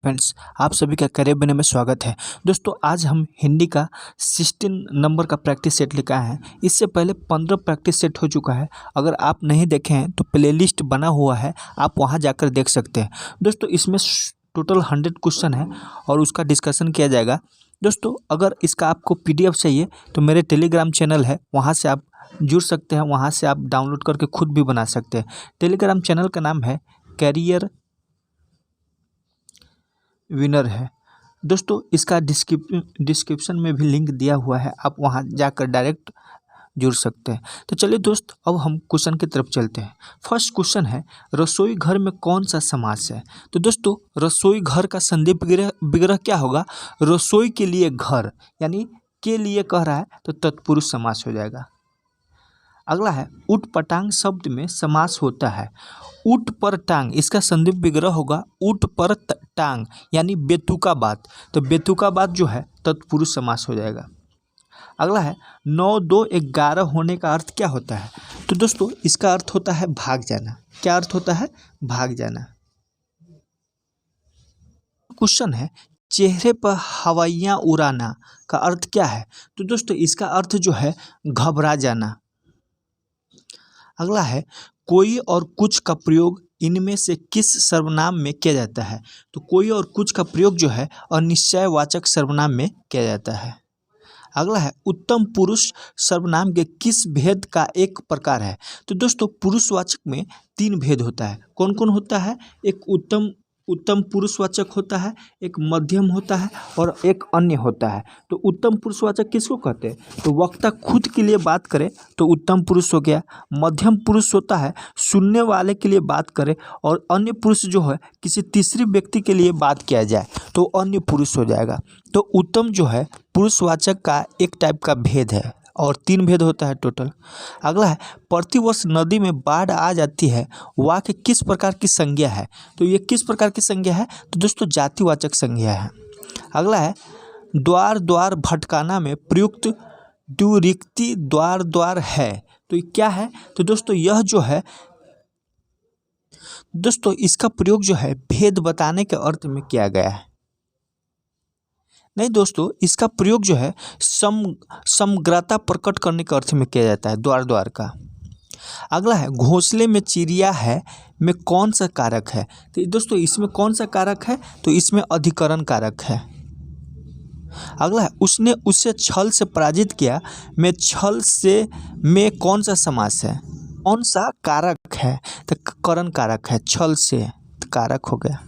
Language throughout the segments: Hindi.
फ्रेंड्स, आप सभी का करियर बने में स्वागत है। दोस्तों, आज हम हिंदी का 16 नंबर का प्रैक्टिस सेट लेकर आए हैं। इससे पहले 15 प्रैक्टिस सेट हो चुका है। अगर आप नहीं देखे हैं तो प्लेलिस्ट बना हुआ है, आप वहां जाकर देख सकते हैं। दोस्तों, इसमें टोटल 100 क्वेश्चन है और उसका डिस्कशन किया जाएगा। दोस्तों, अगर इसका आपको PDF चाहिए तो मेरे टेलीग्राम चैनल है, वहाँ से आप जुड़ सकते हैं। वहाँ से आप डाउनलोड करके खुद भी बना सकते हैं। टेलीग्राम चैनल का नाम है करियर विनर है। दोस्तों, इसका डिस्क्रिप्शन में भी लिंक दिया हुआ है, आप वहां जाकर डायरेक्ट जुड़ सकते हैं। तो चलिए दोस्त, अब हम क्वेश्चन की तरफ चलते हैं। फर्स्ट क्वेश्चन है, रसोई घर में कौन सा समास है? तो दोस्तों, रसोई घर का संधि विग्रह क्या होगा? रसोई के लिए घर, यानी के लिए कह रहा है तो तत्पुरुष समास हो जाएगा। अगला है, ऊट पटांग शब्द में समास होता है। ऊट पर टांग, इसका संधि विग्रह होगा ऊट पर टांग, यानी बेतुका बात। तो बेतुका बात जो है तत्पुरुष समास हो जाएगा। अगला है, 9 2 11 होने का अर्थ क्या होता है? तो दोस्तों, इसका अर्थ होता है भाग जाना। क्या अर्थ होता है? भाग जाना। क्वेश्चन है, चेहरे पर हवाइयाँ उड़ाना का अर्थ क्या है? तो दोस्तों, इसका अर्थ जो है घबरा जाना। अगला है, कोई और कुछ का प्रयोग इनमें से किस सर्वनाम में किया जाता है? तो कोई और कुछ का प्रयोग जो है अनिश्चयवाचक सर्वनाम में किया जाता है। अगला है, उत्तम पुरुष सर्वनाम के किस भेद का एक प्रकार है? तो दोस्तों, पुरुषवाचक में 3 भेद होता है। कौन कौन होता है? एक उत्तम पुरुषवाचक होता है, एक मध्यम होता है और एक अन्य होता है। तो उत्तम पुरुषवाचक किसको कहते हैं? तो वक्ता खुद के लिए बात करे तो उत्तम पुरुष हो गया। मध्यम पुरुष होता है सुनने वाले के लिए बात करे, और अन्य पुरुष जो है किसी तीसरी व्यक्ति के लिए बात किया जाए तो अन्य पुरुष हो जाएगा। तो उत्तम जो है पुरुषवाचक का एक टाइप का भेद है और 3 भेद होता है टोटल। अगला है, प्रतिवर्ष नदी में बाढ़ आ जाती है, वाक्य किस प्रकार की संज्ञा है? तो ये किस प्रकार की संज्ञा है? तो दोस्तों, जातिवाचक संज्ञा है। अगला है, द्वार द्वार भटकाना में प्रयुक्त द्विरिक्ति द्वार द्वार है, तो ये क्या है? तो दोस्तों, यह जो है दोस्तों, इसका प्रयोग जो है भेद बताने के अर्थ में किया गया है। नहीं दोस्तों, इसका प्रयोग जो है समग्रता प्रकट करने के अर्थ में किया जाता है, द्वार द्वार का। अगला है, घोंसले में चिड़िया है में कौन सा कारक है? तो दोस्तों, इसमें कौन सा कारक है? तो इसमें अधिकरण कारक है। अगला है, उसने उसे छल से पराजित किया में छल से में कौन सा समास है? कौन सा कारक है? तो करण कारक है, छल से कारक हो गया।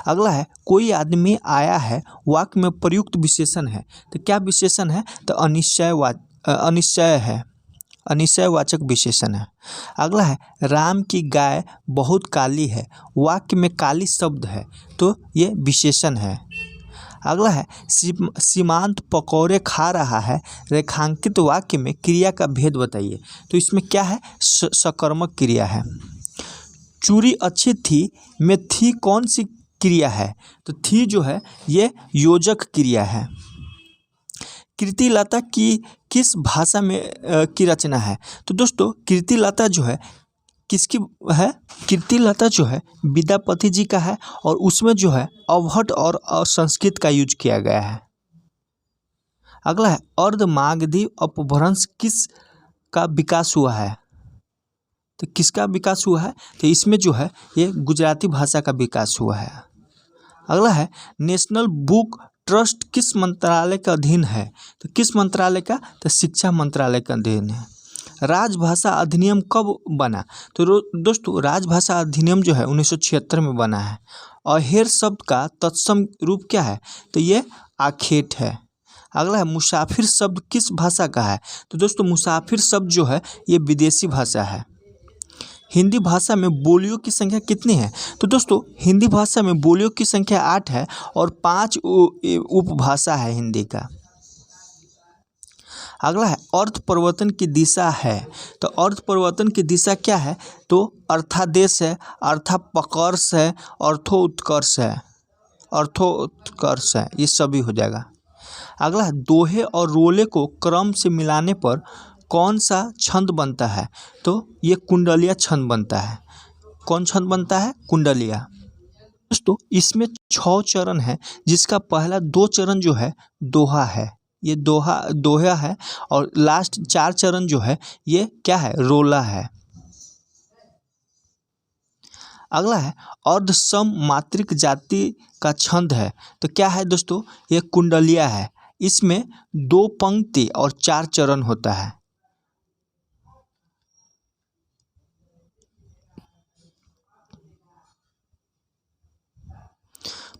अगला है, कोई आदमी आया है, वाक्य में प्रयुक्त विशेषण है, तो क्या विशेषण है? तो अनिश्चय है, अनिश्चयवाचक विशेषण है। अगला है, राम की गाय बहुत काली है, वाक्य में काली शब्द है, तो ये विशेषण है। अगला है, सीमांत पकौड़े खा रहा है, रेखांकित वाक्य में क्रिया का भेद बताइए। तो इसमें क्या है? सकर्मक क्रिया है। चूड़ी अच्छी थी में थी कौन सी क्रिया है? तो थी जो है ये योजक क्रिया है। कीर्तिलता की किस भाषा में की रचना है? तो दोस्तों, कीर्तिलता जो है किसकी है? कीर्तिलता जो है विद्यापति जी का है, और उसमें जो है अवहट और संस्कृत का यूज किया गया है। अगला है, अर्धमागधी अपभ्रंश किस का विकास हुआ है? तो किसका विकास हुआ है? तो इसमें जो है ये गुजराती भाषा का विकास हुआ है। अगला है, नेशनल बुक ट्रस्ट किस मंत्रालय का अधीन है? तो किस मंत्रालय का? तो शिक्षा मंत्रालय का अधीन है। राजभाषा अधिनियम कब बना? तो दोस्तों, राजभाषा अधिनियम जो है 1976 में बना है। और हेर शब्द का तत्सम रूप क्या है? तो ये आखेट है। अगला है, मुसाफिर शब्द किस भाषा का है? तो दोस्तों, मुसाफिर शब्द जो है ये विदेशी भाषा है। हिंदी भाषा में बोलियों की संख्या कितनी है? तो दोस्तों, हिंदी भाषा में बोलियों की संख्या 8 है और 5 उपभाषा है हिंदी का। अगला है, अर्थ परिवर्तन की दिशा है, तो अर्थ परिवर्तन की दिशा क्या है? तो अर्थादेश है, अर्थापकर्ष है, अर्थोत्कर्ष है, अर्थोत्कर्ष है, ये सभी हो जाएगा। अगला है, दोहे और रोले को क्रम से मिलाने पर कौन सा छंद बनता है? तो ये कुंडलिया छंद बनता है। कौन छंद बनता है? कुंडलिया। दोस्तों इसमें 6 चरण है, जिसका पहला 2 चरण जो है दोहा है, ये दोहा है। और लास्ट 4 चरण जो है ये क्या है, रोला है। अगला है अर्धसम मात्रिक जाति का छंद है, तो क्या है दोस्तों, ये कुंडलिया है। इसमें 2 पंक्ति और 4 चरण होता है।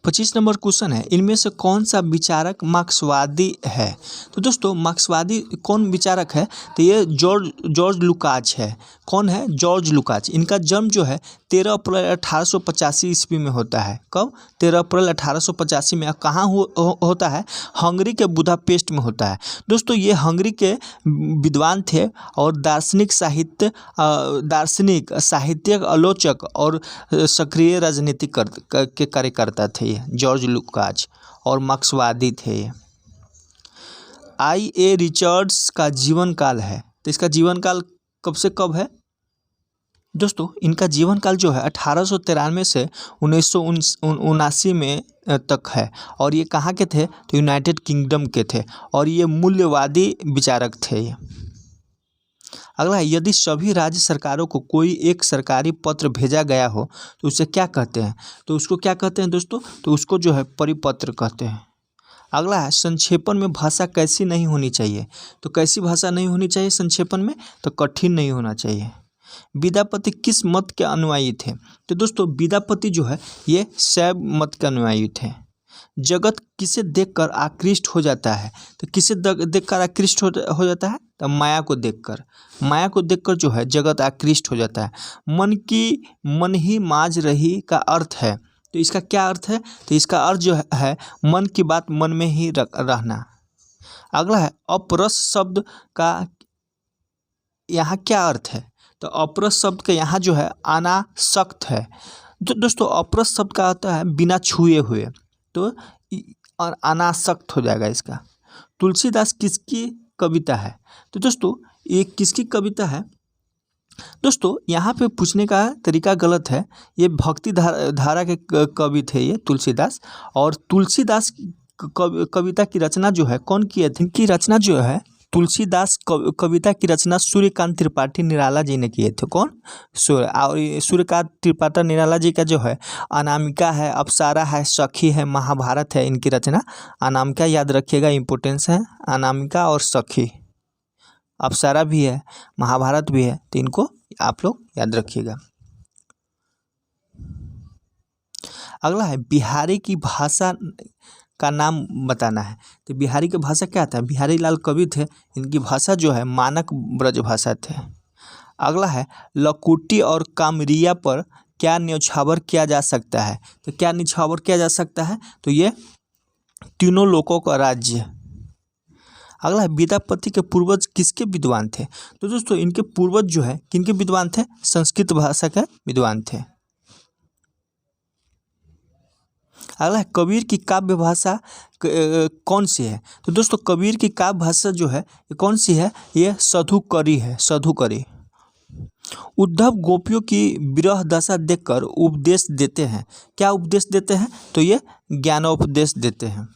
25 नंबर क्वेश्चन है, इनमें से कौन सा विचारक मार्क्सवादी है। तो दोस्तों मार्क्सवादी कौन विचारक है, तो ये जॉर्ज लुकाच है। कौन है, जॉर्ज लुकाच। इनका जन्म जो है 13 अप्रैल 1885 ईस्वी में होता है। कब, 13 अप्रैल 1885 में। कहाँ होता है, हंगरी के बुदापेस्ट में होता है। दोस्तों ये हंगरी के विद्वान थे और दार्शनिक, साहित्यिक आलोचक और सक्रिय राजनीतिक के कार्यकर्ता थे ये जॉर्ज लुकाच, और मार्क्सवादी थे ये। I.A. रिचर्ड्स का जीवन काल है, तो इसका जीवन काल कब से कब है दोस्तों, इनका जीवन काल जो है 1893 से 1979 में तक है। और ये कहाँ के थे, तो यूनाइटेड किंगडम के थे, और ये मूल्यवादी विचारक थे ये। अगला है, यदि सभी राज्य सरकारों को कोई एक सरकारी पत्र भेजा गया हो तो उसे क्या कहते हैं। तो उसको क्या कहते हैं दोस्तों, तो उसको जो है परिपत्र कहते हैं। अगला है, संक्षेपण में भाषा कैसी नहीं होनी चाहिए। तो कैसी भाषा नहीं होनी चाहिए संक्षेपण में, तो कठिन नहीं होना चाहिए। विद्यापति किस मत के अनुयायी थे। तो दोस्तों विद्यापति जो है ये शैव मत के अनुयायी थे। जगत किसे देखकर आकृष्ट हो जाता है। तो किसे देखकर आकृष्ट हो जाता है, तो माया को देखकर जो है जगत आकृष्ट हो जाता है। मन ही माज रही का अर्थ है। तो इसका क्या अर्थ है, तो इसका अर्थ जो है मन की बात मन में ही रहना। अगला है, अपरस शब्द का यहाँ क्या अर्थ है। तो अपरस शब्द का यहाँ जो है अनासक्त है। तो दोस्तों अपरस शब्द का आता है बिना छुए हुए, तो और अनासक्त हो जाएगा इसका। तुलसीदास किसकी कविता है। तो दोस्तों ये किसकी कविता है। दोस्तों यहाँ पे पूछने का तरीका गलत है। ये भक्ति धारा के कवि थे ये तुलसीदास। और तुलसीदास कविता की रचना जो है कौन की है, इनकी रचना जो है तुलसीदास कविता की रचना सूर्यकांत त्रिपाठी निराला जी ने किए थे। कौन, सूर्यकांत त्रिपाठी निराला जी का जो है अनामिका है, अप्सरा है, सखी है, महाभारत है इनकी रचना। अनामिका याद रखिएगा, इम्पोर्टेंस है। अनामिका और सखी, अप्सरा भी है, महाभारत भी है, तो इनको आप लोग याद रखिएगा। अगला है, बिहारी की भाषा का नाम बताना है। तो बिहारी की भाषा क्या था, बिहारी लाल कवि थे, इनकी भाषा जो है मानक ब्रज भाषा थे। अगला है, लकुटी और कामरिया पर क्या न्यौछावर किया जा सकता है। तो क्या न्यौछावर किया जा सकता है, तो ये तीनों लोकों का राज्य। अगला है, विद्यापति के पूर्वज किसके विद्वान थे। तो दोस्तों इनके पूर्वज जो है किनके विद्वान थे, संस्कृत भाषा के विद्वान थे। अगला है, कबीर की काव्य भाषा कौन सी है। तो दोस्तों कबीर की काव्य भाषा जो है ये कौन सी है, ये साधुकरी है, साधुकरी। उद्धव गोपियों की विरह दशा देखकर उपदेश देते हैं। क्या उपदेश देते हैं, तो ये ज्ञानोपदेश देते हैं।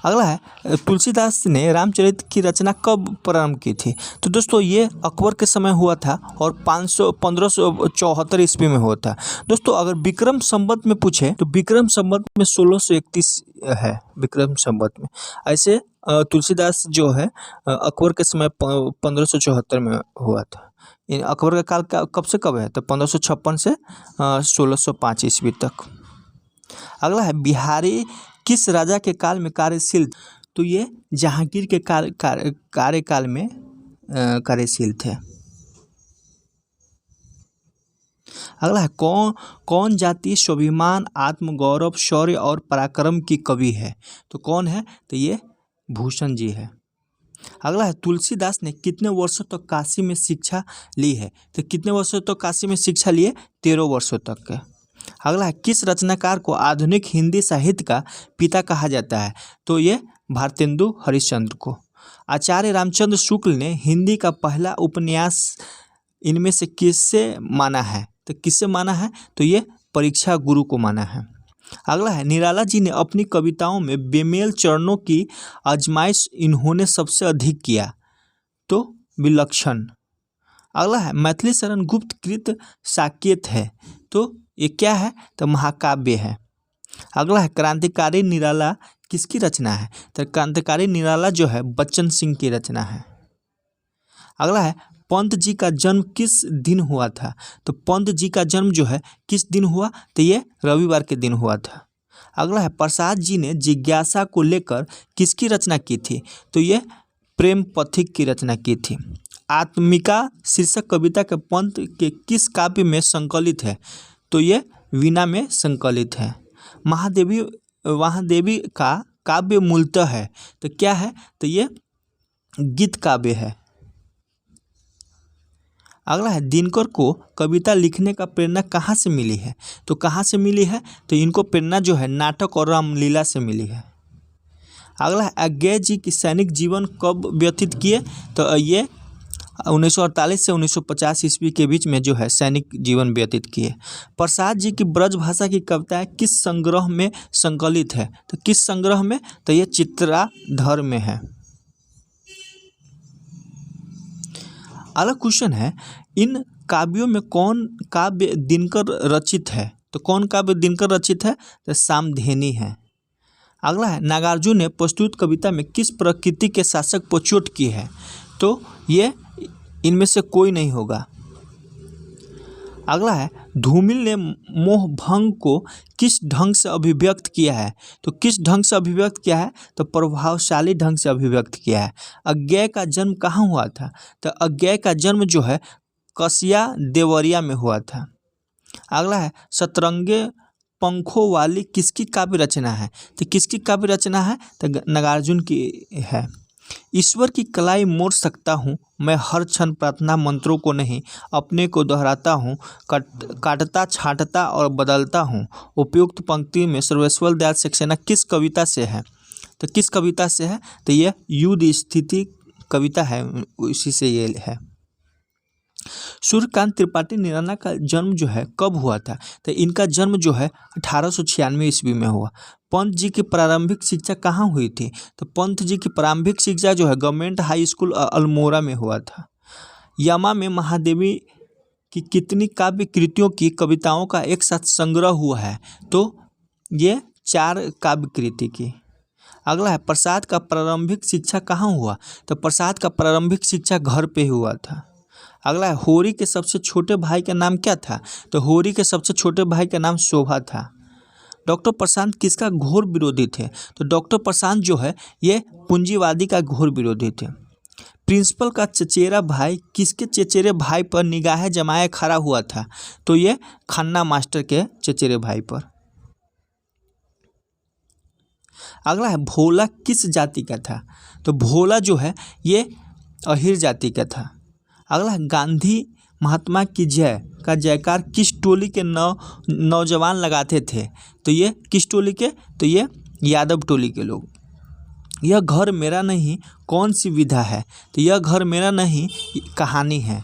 अगला है, तुलसीदास ने रामचरित की रचना कब प्रारंभ की थी। तो दोस्तों ये अकबर के समय हुआ था और 1574 ईस्वी में हुआ था। दोस्तों अगर विक्रम संवत में पूछे तो विक्रम संवत में 1631 है, विक्रम संवत में। ऐसे तुलसीदास जो है अकबर के समय 1574 में हुआ था। अकबर का काल कब से कब है, तो 1556 से 1605 ईस्वी तक। अगला है, बिहारी किस राजा के काल में कार्यशील। तो ये जहांगीर के कार्यकाल में कार्यशील थे। अगला है, कौन जाति स्वाभिमान, आत्मगौरव, शौर्य और पराक्रम की कवि है। तो कौन है, तो ये भूषण जी है। अगला है, तुलसीदास ने कितने वर्षों तक काशी में शिक्षा ली है। तो कितने वर्षों तक काशी में शिक्षा लिए, 13 वर्षों तक के। अगला है, किस रचनाकार को आधुनिक हिंदी साहित्य का पिता कहा जाता है। तो ये भारतेंदु हरिश्चंद्र को। आचार्य रामचंद्र शुक्ल ने हिंदी का पहला उपन्यास इनमें से किससे माना है? तो किससे माना है? तो ये परीक्षा गुरु को माना है। अगला है, निराला जी ने अपनी कविताओं में बेमेल चरणों की आजमाइश इन्होंने सबसे अधिक किया। तो विलक्षण। अगला है, मैथिली शरण गुप्त कृत साकेत है। तो ये क्या है? तो महाकाव्य है। अगला है, क्रांतिकारी निराला किसकी रचना है? तो क्रांतिकारी निराला जो है बच्चन सिंह की रचना है। अगला है, पंत जी का जन्म किस दिन हुआ था? तो पंत जी का जन्म जो है किस दिन हुआ? तो ये रविवार के दिन हुआ था। अगला है, प्रसाद जी ने जिज्ञासा को लेकर किसकी रचना की थी? तो ये प्रेम पथिक की रचना की थी। आत्मिका शीर्षक कविता के पंत के किस काव्य में संकलित है? तो ये वीणा में संकलित है। महादेवी का काव्य मूलतः है। तो क्या है? तो ये गीत काव्य है। अगला है, दिनकर को कविता लिखने का प्रेरणा कहाँ से मिली है? तो कहाँ से मिली है? तो इनको प्रेरणा जो है नाटक और रामलीला से मिली है। अगला है, अज्ञेय जी की सैनिक जीवन कब व्यतीत किए? तो ये 1948 से 1950 ईस्वी के बीच में जो है सैनिक जीवन व्यतीत किए। प्रसाद जी की ब्रज भाषा की कविताएं किस संग्रह में संकलित है? तो किस संग्रह में? तो ये चित्राधर में है। अगला क्वेश्चन है, इन काव्यों में कौन काव्य दिनकर रचित है? तो कौन काव्य दिनकर रचित है? तो सामधेनी है। अगला है, नागार्जुन ने प्रस्तुत कविता में किस प्रकृति के शासक पर चोट की है? तो ये इनमें से कोई नहीं होगा। अगला है, धूमिल ने मोहभंग को किस ढंग से अभिव्यक्त किया है? तो किस ढंग से अभिव्यक्त किया है? तो प्रभावशाली ढंग से अभिव्यक्त किया है। अज्ञेय का जन्म कहाँ हुआ था? तो अज्ञेय का जन्म जो है कसिया देवरिया में हुआ था। अगला है, सतरंगे पंखों वाली किसकी काव्य रचना है? तो किसकी काव्य रचना है? तो नागार्जुन की है। ईश्वर की कलाई मोड़ सकता हूँ मैं हर क्षण प्रार्थना मंत्रों को नहीं, अपने को दोहराता हूँ, काटता छांटता और बदलता हूँ। उपयुक्त पंक्ति में सर्वेश्वर दयाल सक्सेना किस कविता से है? तो किस कविता से है? तो ये युद्ध स्थिति कविता है, उसी से ये है। सूर्यकांत त्रिपाठी निराला का जन्म जो है कब हुआ था? तो इनका जन्म जो है 1896 ईस्वी में हुआ। पंत जी की प्रारंभिक शिक्षा कहाँ हुई थी? तो पंत जी की प्रारंभिक शिक्षा जो है गवर्नमेंट हाई स्कूल अल्मोड़ा में हुआ था। यमा में महादेवी की कितनी काव्य कृतियों की कविताओं का एक साथ संग्रह हुआ है? तो ये 4 काव्य कृति की। अगला है, प्रसाद का प्रारंभिक शिक्षा कहाँ हुआ? तो प्रसाद का प्रारंभिक शिक्षा घर पे हुआ था। अगला है, होरी के सबसे छोटे भाई का नाम क्या था? तो होरी के सबसे छोटे भाई का नाम शोभा था। डॉक्टर प्रशांत किसका घोर विरोधी थे? तो डॉक्टर प्रशांत जो है ये पूंजीवादी का घोर विरोधी थे। प्रिंसिपल का चचेरा भाई किसके चचेरे भाई पर निगाहें जमाए खड़ा हुआ था? तो ये खन्ना मास्टर के चचेरे भाई पर। अगला है, भोला किस जाति का था? तो भोला जो है ये अहिर जाति का था। अगला है, गांधी महात्मा की जय का जयकार किस टोली के नौजवान लगाते थे? तो ये किस टोली के? तो ये यादव टोली के लोग। यह घर मेरा नहीं कौन सी विधा है? तो यह घर मेरा नहीं कहानी है।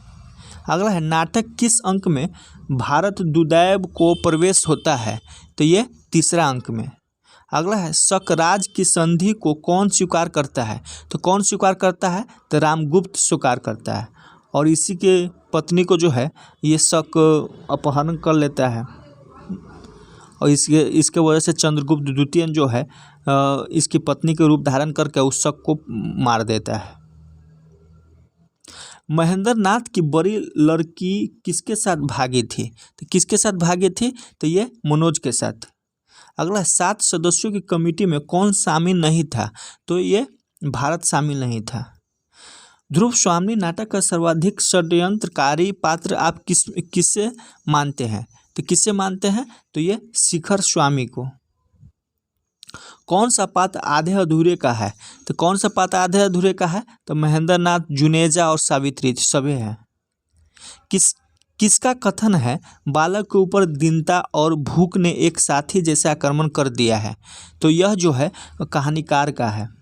अगला है, नाटक किस अंक में भारत दुदैव को प्रवेश होता है? तो ये 3रा अंक में। अगला है, शकराज की संधि को कौन स्वीकार करता है? तो कौन स्वीकार करता है? तो रामगुप्त स्वीकार करता है। और इसी के पत्नी को जो है ये शक अपहरण कर लेता है और इसके वजह से चंद्रगुप्त द्वितीय जो है इसकी पत्नी के रूप धारण करके उस शक को मार देता है। महेंद्र नाथ की बड़ी लड़की किसके साथ भागी थी? तो किसके साथ भागी थी? तो ये मनोज के साथ। अगला, 7 सदस्यों की कमेटी में कौन शामिल नहीं था? तो ये भारत शामिल नहीं था। ध्रुव स्वामी नाटक का सर्वाधिक षड्यंत्रकारी पात्र आप किससे मानते हैं? तो किससे मानते हैं? तो ये शिखर स्वामी को। कौन सा पात्र आधे अधूरे का है? तो कौन सा पात्र आधे अधूरे का है? तो महेंद्र नाथ, जुनेजा और सावित्री सभी हैं। किसका कथन है बालक के ऊपर दीनता और भूख ने एक साथी जैसे आक्रमण कर दिया है? तो यह जो है कहानीकार का है।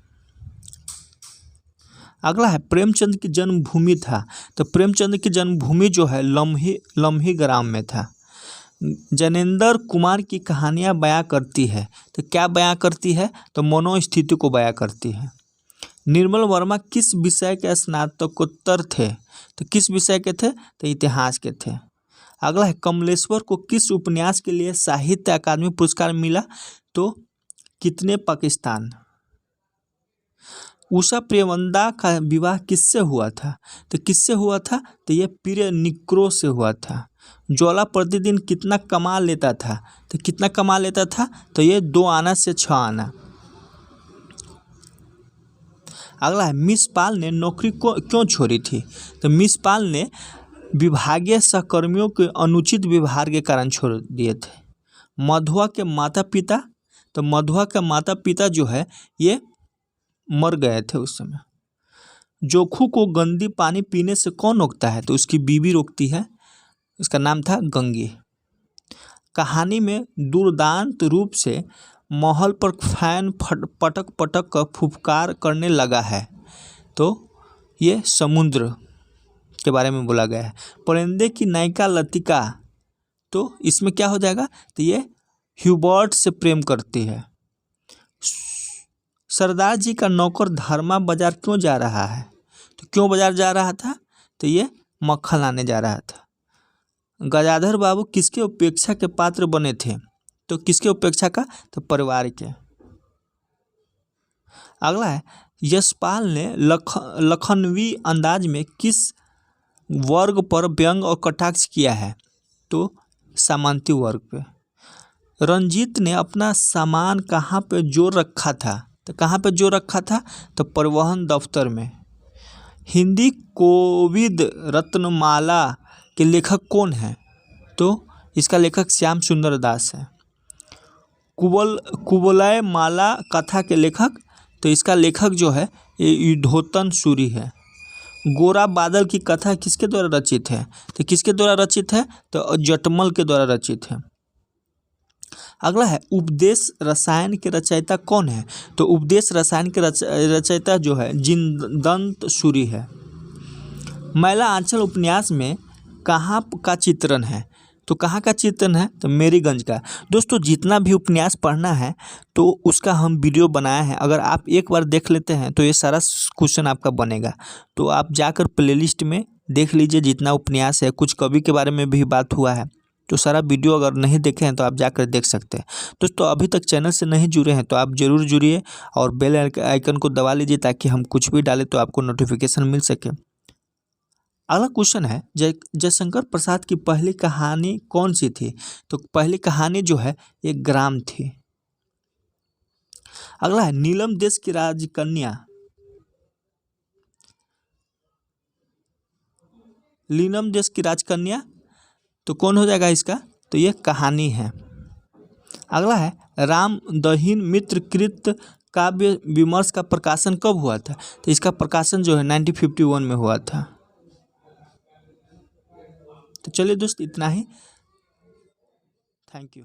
अगला है प्रेमचंद की जन्मभूमि था, तो प्रेमचंद की जन्मभूमि जो है लम्ही ग्राम में था। जैनेंद्र कुमार की कहानियाँ बयां करती है, तो क्या बयां करती है, तो मनोस्थिति को बयां करती है। निर्मल वर्मा किस विषय के स्नातकोत्तर थे, तो किस विषय के थे, तो इतिहास के थे। अगला है कमलेश्वर को किस उपन्यास के लिए साहित्य अकादमी पुरस्कार मिला, तो कितने पाकिस्तान। उषा प्रियवंदा का विवाह किससे हुआ था, तो किससे हुआ था, तो ये प्रिय निक्रो से हुआ था। ज्वाला प्रतिदिन कितना कमा लेता था, तो कितना कमा लेता था, तो ये 2 आना से 6 आना। अगला है मिस पाल ने नौकरी को क्यों छोड़ी थी, तो मिस पाल ने विभागीय सहकर्मियों के अनुचित व्यवहार के कारण छोड़ दिए थे। मधुआ के माता पिता, तो मधुआ के माता पिता जो है ये मर गए थे उस समय। जोखू को गंदी पानी पीने से कौन रोकता है, तो उसकी बीवी रोकती है, इसका नाम था गंगी। कहानी में दुर्दांत रूप से महल पर फैन पटक पटक कर फुफकार करने लगा है, तो ये समुद्र के बारे में बोला गया है। परिंदे की नायिका लतिका, तो इसमें क्या हो जाएगा, तो ये ह्यूबर्ट से प्रेम करती है। सरदार जी का नौकर धर्मा बाजार क्यों जा रहा है, तो क्यों बाजार जा रहा था, तो ये मक्खन लाने जा रहा था। गजाधर बाबू किसके उपेक्षा के पात्र बने थे, तो किसके उपेक्षा का, तो परिवार के। अगला है यशपाल ने लखनवी अंदाज में किस वर्ग पर व्यंग और कटाक्ष किया है, तो सामंती वर्ग पे। रंजीत ने अपना सामान कहाँ पे जोड़ रखा था, तो कहाँ पे जोड़ रखा था, तो परिवहन दफ्तर में। हिंदी कोविद रत्नमाला के लेखक कौन है, तो इसका लेखक श्याम सुंदर दास है। कुवलय माला कथा के लेखक, तो इसका लेखक जो है ये युद्धोत्तम सूरी है। गोरा बादल की कथा किसके द्वारा रचित है, तो किसके द्वारा रचित है, तो जटमल के द्वारा रचित है। अगला है उपदेश रसायन के रचयिता कौन है, तो उपदेश रसायन के रचयिता जो है जिनदंत सूरी है। मैला आंचल उपन्यास में कहाँ का चित्रण है, तो कहाँ का चित्रण है, तो मेरीगंज का। दोस्तों जितना भी उपन्यास पढ़ना है तो उसका हम वीडियो बनाया है, अगर आप एक बार देख लेते हैं तो ये सारा क्वेश्चन आपका बनेगा। तो आप जाकर प्लेलिस्ट में देख लीजिए जितना उपन्यास है, कुछ कवि के बारे में भी बात हुआ है, तो सारा वीडियो अगर नहीं देखे हैं तो आप जाकर देख सकते हैं। दोस्तों अभी तक चैनल से नहीं जुड़े हैं तो आप ज़रूर जुड़िए और बेल आइकन को दबा लीजिए ताकि हम कुछ भी डालें तो आपको नोटिफिकेशन मिल सके। अगला क्वेश्चन है जयशंकर प्रसाद की पहली कहानी कौन सी थी, तो पहली कहानी जो है एक ग्राम थी। अगला है नीलम देश की राजकन्या, नीलम देश की राजकन्या, तो कौन हो जाएगा इसका, तो ये कहानी है। अगला है राम दहीन मित्र कृत काव्य विमर्श का प्रकाशन कब हुआ था, तो इसका प्रकाशन जो है 1951 में हुआ था। तो चलिए दोस्त इतना ही, थैंक यू।